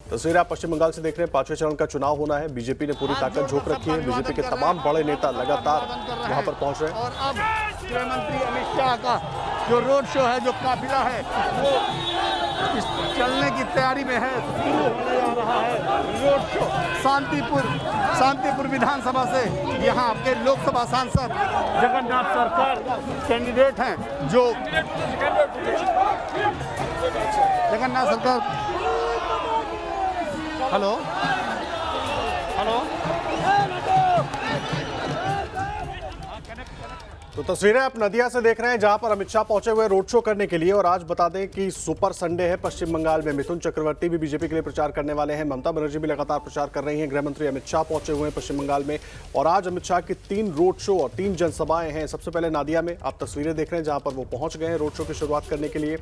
तस्वीरें आप पश्चिम बंगाल से देख रहे हैं। 5वें चरण का चुनाव होना है। बीजेपी ने पूरी ताकत झोंक रखी है। बीजेपी के तमाम बड़े नेता लगातार वहां पर पहुंच रहे हैं। और अब गृह मंत्री अमित शाह का जो रोड शो है, जो काफिला है, वो चलने की तैयारी में है। शुरू होने जा रहा है रोड शो। शांतिपुर विधानसभा से यहाँ के लोकसभा सांसद जगन्नाथ सरकार कैंडिडेट हैं, जो जगन्नाथ सरकार। हेलो। तो तस्वीरें आप नदिया से देख रहे हैं, जहां पर अमित शाह पहुंचे हुए रोड शो करने के लिए। और आज बता दें कि सुपर संडे है पश्चिम बंगाल में। मिथुन चक्रवर्ती भी बीजेपी के लिए प्रचार करने वाले हैं। ममता बनर्जी भी लगातार प्रचार कर रही हैं। गृह मंत्री अमित शाह पहुंचे हुए हैं पश्चिम बंगाल में। और आज अमित शाह की 3 रोड शो और 3 जनसभाएं हैं। सबसे पहले नादिया में आप तस्वीरें देख रहे हैं, जहां पर वो पहुंच गए हैं रोड शो की शुरुआत करने के लिए।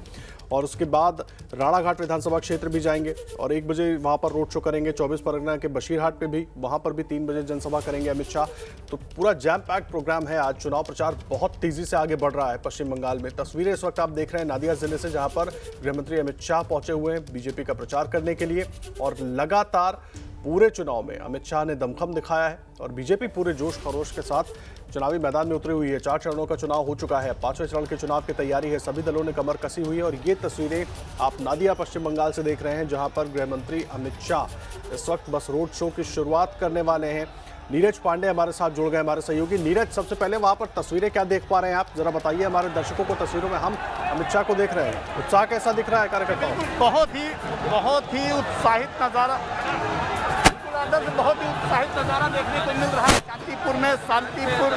और उसके बाद राणाघाट विधानसभा क्षेत्र भी जाएंगे और 1 बजे वहां पर रोड शो करेंगे। 24 परगना के बशीरहाट पे भी, वहां पर भी 3 बजे जनसभा करेंगे अमित शाह। तो पूरा जैम पैक्ड प्रोग्राम है। आज चुनाव प्रचार बहुत तेजी से आगे बढ़ रहा है पश्चिम बंगाल में। तस्वीरें इस वक्त आप देख रहे हैं नादिया जिले से, जहां पर गृहमंत्री अमित शाह पहुंचे हुए हैं बीजेपी का प्रचार करने के लिए। और लगातार पूरे चुनाव में अमित शाह ने दमखम दिखाया है और बीजेपी पूरे जोश खरोश के साथ चुनावी मैदान में उतरी हुई है। 4 चरणों का चुनाव हो चुका है। 5वें चरण के चुनाव की तैयारी है। सभी दलों ने कमर कसी हुई है। और ये तस्वीरें आप नादिया पश्चिम बंगाल से देख रहे हैं, जहां पर गृहमंत्री अमित शाह इस वक्त बस रोड शो की शुरुआत करने वाले हैं। नीरज पांडे हमारे साथ जुड़ गए, हमारे सहयोगी। नीरज, सबसे पहले वहां पर तस्वीरें क्या देख पा रहे हैं आप, जरा बताइए हमारे दर्शकों को। तस्वीरों में हम अमित शाह को देख रहे हैं, उत्साह कैसा दिख रहा है कार्यकर्ताओं में? बहुत ही उत्साहित नज़ारा, बहुत ही उत्साहित नज़ारा देखने को मिल रहा है शांतिपुर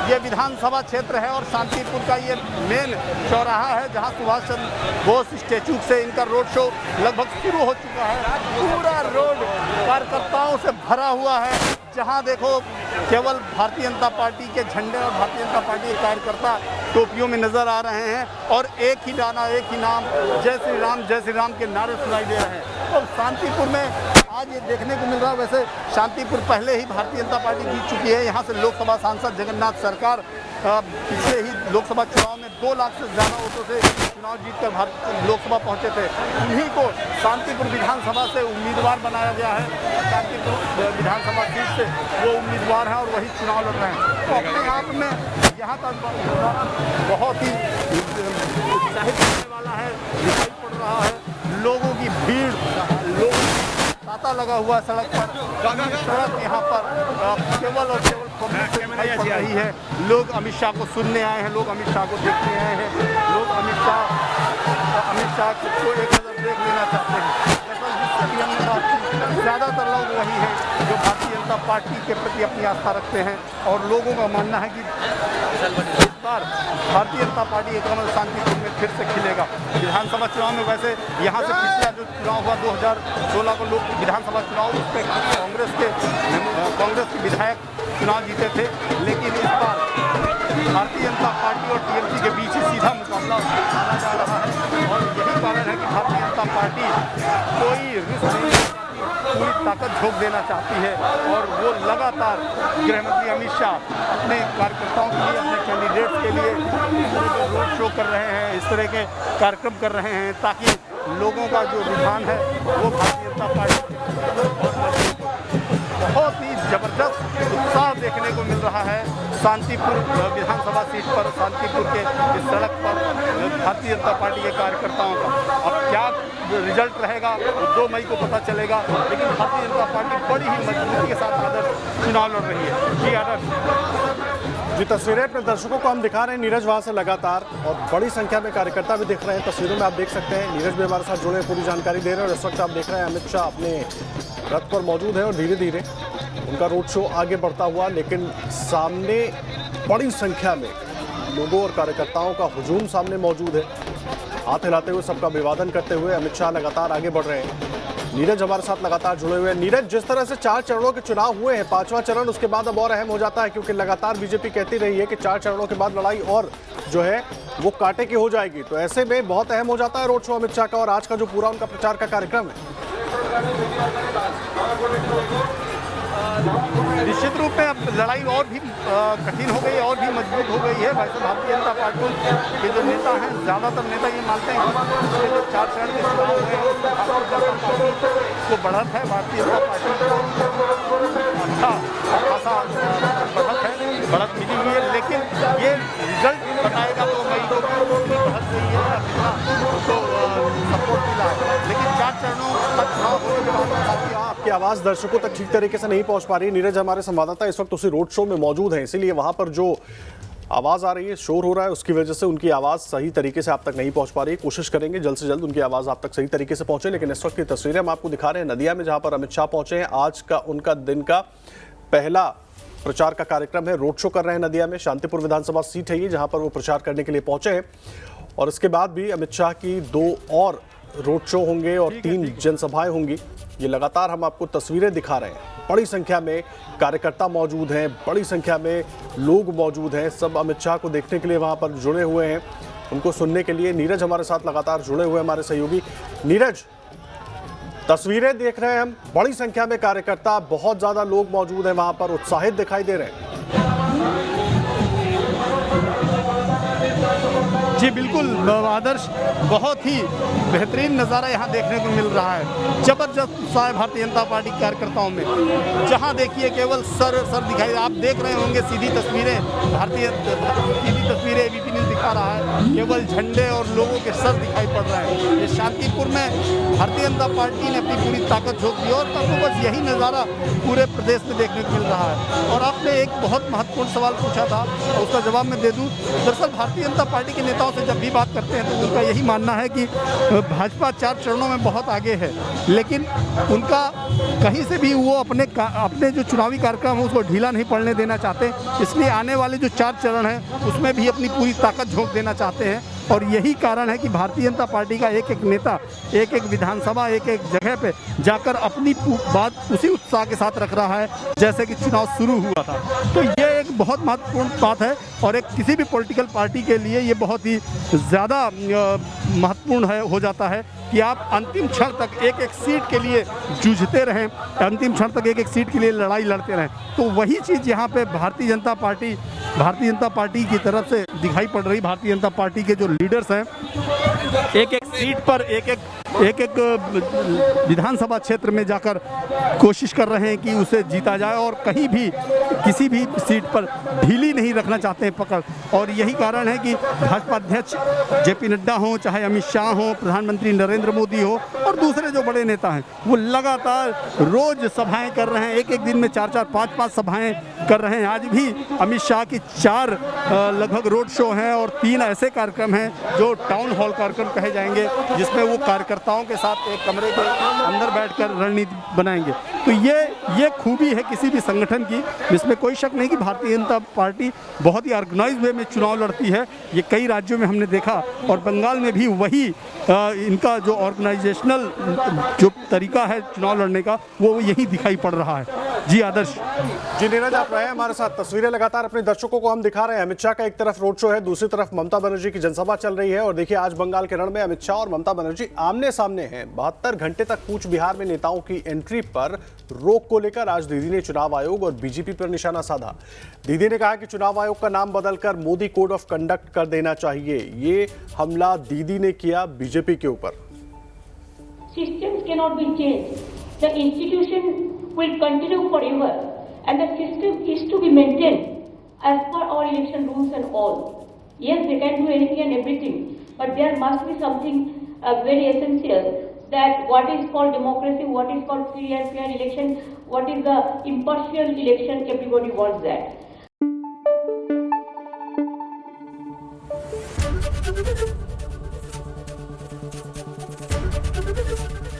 ये विधानसभा क्षेत्र है और शांतिपुर का ये मेन चौराहा है, जहां सुभाष चंद्र बोस स्टैचू से इनका रोड शो लगभग शुरू हो चुका है। पूरा रोड कार्यकर्ताओं से भरा हुआ है। जहां देखो केवल भारतीय जनता पार्टी के झंडे और भारतीय जनता पार्टी के कार्यकर्ता टोपियों में नजर आ रहे हैं और एक ही गाना, एक ही नाम, जय श्री राम के नारे सुनाई दे रहे हैं। और शांतिपुर में आज ये देखने को मिल रहा है। वैसे शांतिपुर पहले ही भारतीय जनता पार्टी जीत चुकी है। यहाँ से लोकसभा सांसद जगन्नाथ सरकार पिछले ही लोकसभा चुनाव में 2 लाख से ज़्यादा वोटों से चुनाव जीतकर लोकसभा पहुंचे थे। उन्हीं को शांतिपुर विधानसभा से उम्मीदवार बनाया गया है। शांतिपुर विधानसभा सीट से वो उम्मीदवार हैं और वही चुनाव लड़ रहे हैं। तो अपने आप में यहाँ का बहुत ही उत्साहित करने वाला है, दिखाई पड़ रहा है। लोगों की भीड़, लोगों तांता लगा हुआ सड़क पर। सड़क यहाँ पर केवल और केवल पब्लिक से दिखाई पड़ रही है। लोग अमित शाह को सुनने आए हैं, लोग अमित शाह को देखने आए हैं, लोग अमित शाह को एक नज़र देख लेना चाहते हैं। ज़्यादातर लोग वही हैं जो भारतीय जनता पार्टी के प्रति अपनी आस्था रखते हैं और लोगों का मानना है कि इस बार भारतीय जनता पार्टी एक कमल शांतिपुर में फिर से खिलेगा। विधानसभा चुनाव में वैसे यहाँ से पिछला जो चुनाव हुआ 2016 को लोग विधानसभा चुनाव, उस पर कांग्रेस के विधायक चुनाव जीते थे। लेकिन इस बार भारतीय जनता पार्टी और टीएमसी के बीच ही सीधा मुकाबला माना जा रहा है। और यही कारण है कि भारतीय जनता पार्टी कोई रिस्क नहीं, पूरी ताकत झोंक देना चाहती है। और वो लगातार गृहमंत्री अमित शाह अपने कार्यकर्ताओं के लिए, अपने कैंडिडेट्स के लिए इस तरह के रोड शो कर रहे हैं, इस तरह के कार्यक्रम कर रहे हैं, ताकि लोगों का जो रुझान है वो भारतीय जनता पार्टी बहुत ही जबरदस्त उत्साह देखने को मिल रहा है। शांतिपुर विधानसभा सीट पर, शांतिपुर के इस सड़क पर भारतीय जनता पार्टी के कार्यकर्ताओं का अब क्या रिजल्ट रहेगा वो 2 मई को पता चलेगा। लेकिन भारतीय जनता पार्टी बड़ी ही मजबूती के साथ आदर्श चुनाव लड़ रही है। जी आदर्श। जी, तस्वीरें अपने दर्शकों को हम दिखा रहे हैं नीरज वहां से लगातार, और बड़ी संख्या में कार्यकर्ता भी दिख रहे हैं। तस्वीरों में आप देख सकते हैं नीरज भी हमारे साथ जुड़े, पूरी जानकारी दे रहे हैं। और इस वक्त आप देख रहे हैं अमित शाह अपने रथ पर मौजूद है और धीरे धीरे उनका रोड शो आगे बढ़ता हुआ। लेकिन सामने बड़ी संख्या में लोगों और कार्यकर्ताओं का हुजूम सामने मौजूद है। हाथ हिलाते हुए, सबका अभिवादन करते हुए अमित शाह लगातार आगे बढ़ रहे हैं। नीरज हमारे साथ लगातार जुड़े हुए हैं। नीरज, जिस तरह से 4 चरणों के चुनाव हुए हैं, 5वां चरण उसके बाद अब और अहम हो जाता है, क्योंकि लगातार बीजेपी कहती रही है कि 4 चरणों के बाद लड़ाई और जो है वो कांटे की हो जाएगी। तो ऐसे में बहुत अहम हो जाता है रोड शो अमित शाह का और आज का जो पूरा उनका प्रचार का कार्यक्रम है। निश्चित रूप में अब लड़ाई और भी कठिन हो गई, और भी मजबूत हो गई है। वैसे भारतीय जनता पार्टी के जो नेता हैं, ज़्यादातर नेता ये मानते हैं कि पिछले जो 4 चरण के चुनाव हुए हैं उसमें भारतीय जनता पार्टी को बढ़त है, भारतीय जनता पार्टी को अच्छा खासा बढ़त है, बढ़त मिली हुई है। लेकिन ये रिजल्ट बताएगा 2 मई को कितनी बढ़त हुई है या कितना तो सपोर्ट मिला है। लेकिन 4 चरणों का चुनाव होने के बाद आपकी आवाज दर्शकों तक ठीक तरीके से नहीं पहुंच पा रही है। नीरज हमारे संवाददाता इस वक्त उसी रोड शो में मौजूद हैं, इसीलिए वहां पर जो आवाज आ रही है, शोर हो रहा है, उसकी वजह से उनकी आवाज सही तरीके से आप तक नहीं पहुंच पा रही है। कोशिश करेंगे जल्द से जल्द उनकी आवाज आप तक सही तरीके से पहुंचे। लेकिन इस वक्त की तस्वीरें हम आपको दिखा रहे हैं नदिया में, जहां पर अमित शाह पहुंचे हैं। आज का उनका दिन का पहला प्रचार का कार्यक्रम है, रोड शो कर रहे हैं नदिया में। शांतिपुर विधानसभा सीट है ये, जहां पर वो प्रचार करने के लिए पहुंचे हैं। और इसके बाद भी अमित शाह की 2 और रोड शो होंगे और 3 जनसभाएं होंगी। ये लगातार हम आपको तस्वीरें दिखा रहे हैं। बड़ी संख्या में कार्यकर्ता मौजूद हैं, बड़ी संख्या में लोग मौजूद हैं। सब अमित शाह को देखने के लिए वहां पर जुड़े हुए हैं, उनको सुनने के लिए। नीरज हमारे साथ लगातार जुड़े हुए हमारे सहयोगी। नीरज, तस्वीरें देख रहे हैं हम, बड़ी संख्या में कार्यकर्ता, बहुत ज्यादा लोग मौजूद हैं वहां पर, उत्साहित दिखाई दे रहे हैं। जी बिल्कुल आदर्श, बहुत ही बेहतरीन नज़ारा यहाँ देखने को मिल रहा है। जबरदस्त उत्साह है भारतीय जनता पार्टी के कार्यकर्ताओं में। जहाँ देखिए केवल सर दिखाई, आप देख रहे होंगे सीधी तस्वीरें एबीपी न्यूज़ दिखा रहा है, केवल झंडे और लोगों के सर दिखाई पड़ रहे हैं। ये शांतिपुर में भारतीय जनता पार्टी ने अपनी पूरी ताकत झोंक दी और आपको बस यही नज़ारा पूरे प्रदेश में देखने को मिल रहा है। और आपने एक बहुत महत्वपूर्ण सवाल पूछा था, उसका जवाब मैं दे दूँ। दरअसल भारतीय जनता पार्टी के नेताओं से जब भी बात करते हैं तो उनका यही मानना है कि भाजपा 4 चरणों में बहुत आगे है, लेकिन उनका कहीं से भी वो अपने जो चुनावी कार्यक्रम है उसको ढीला नहीं पड़ने देना चाहते। इसलिए आने वाले जो 4 चरण हैं उसमें भी अपनी पूरी ताकत झोंक देना चाहते हैं। और यही कारण है कि भारतीय जनता पार्टी का एक नेता एक विधानसभा एक जगह पे जाकर अपनी बात उसी उत्साह के साथ रख रहा है जैसे कि चुनाव शुरू हुआ था। तो ये एक बहुत महत्वपूर्ण बात है और एक किसी भी पॉलिटिकल पार्टी के लिए ये बहुत ही ज़्यादा महत्वपूर्ण हो जाता है कि आप अंतिम क्षण तक एक सीट के लिए जूझते रहें, अंतिम क्षण तक एक सीट के लिए लड़ाई लड़ते रहें। तो वही चीज़ यहाँ पे भारतीय जनता पार्टी की तरफ से दिखाई पड़ रही। भारतीय जनता पार्टी के जो लीडर्स हैं एक सीट पर एक विधानसभा क्षेत्र में जाकर कोशिश कर रहे हैं कि उसे जीता जाए और कहीं भी किसी भी सीट पर ढीली नहीं रखना चाहते हैं पकड़। और यही कारण है कि भाजपा अध्यक्ष जेपी नड्डा हो, चाहे अमित शाह हो, प्रधानमंत्री नरेंद्र मोदी हो और दूसरे जो बड़े नेता हैं, वो लगातार रोज सभाएं कर रहे हैं। एक दिन में 4-4, 5-5 सभाएं कर रहे हैं। आज भी अमित शाह की 4 लगभग रोड शो हैं और 3 ऐसे कार्यक्रम हैं जो टाउन हॉल कार्यक्रम कहे जाएंगे, जिसमें वो कार्यकर्ताओं के साथ एक कमरे के अंदर बैठकर रणनीति बनाएंगे। तो ये खूबी है किसी भी संगठन की, जिसमें कोई शक नहीं कि भारतीय जनता पार्टी बहुत ही ऑर्गेनाइज वे में चुनाव लड़ती है। ये कई राज्यों में हमने देखा और बंगाल में भी वही इनका जो ऑर्गेनाइजेशनल जो तरीका है चुनाव लड़ने का, वो यही दिखाई पड़ रहा है। जी आदर्श। जी नीरज, आप रहे हमारे साथ। तस्वीरें लगातार अपने दर्शकों को हम दिखा रहे हैं। अमित शाह का एक तरफ रोड शो है, दूसरी तरफ ममता बनर्जी की जनसभा चल रही है। और देखिए आज बंगाल के रण में अमित शाह और ममता बनर्जी आमने सामने हैं। 72 घंटे तक कूच बिहार में नेताओं की एंट्री पर रोक को लेकर आज दीदी ने चुनाव आयोग और बीजेपी पर निशाना साधा। दीदी ने कहा कि चुनाव आयोग का नाम बदलकर मोदी कोड ऑफ कंडक्ट कर देना चाहिए। ये हमला दीदी ने किया बीजेपी के ऊपर। Systems cannot be changed. The institution will continue forever, and the system is to be maintained as per our election rules and all. Yes, they can do anything and everything, but there must be something very essential, that what is called democracy, what is called free and fair election, what is the impartial election, everybody wants that.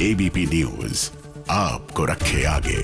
ABP news आपको रखे आगे।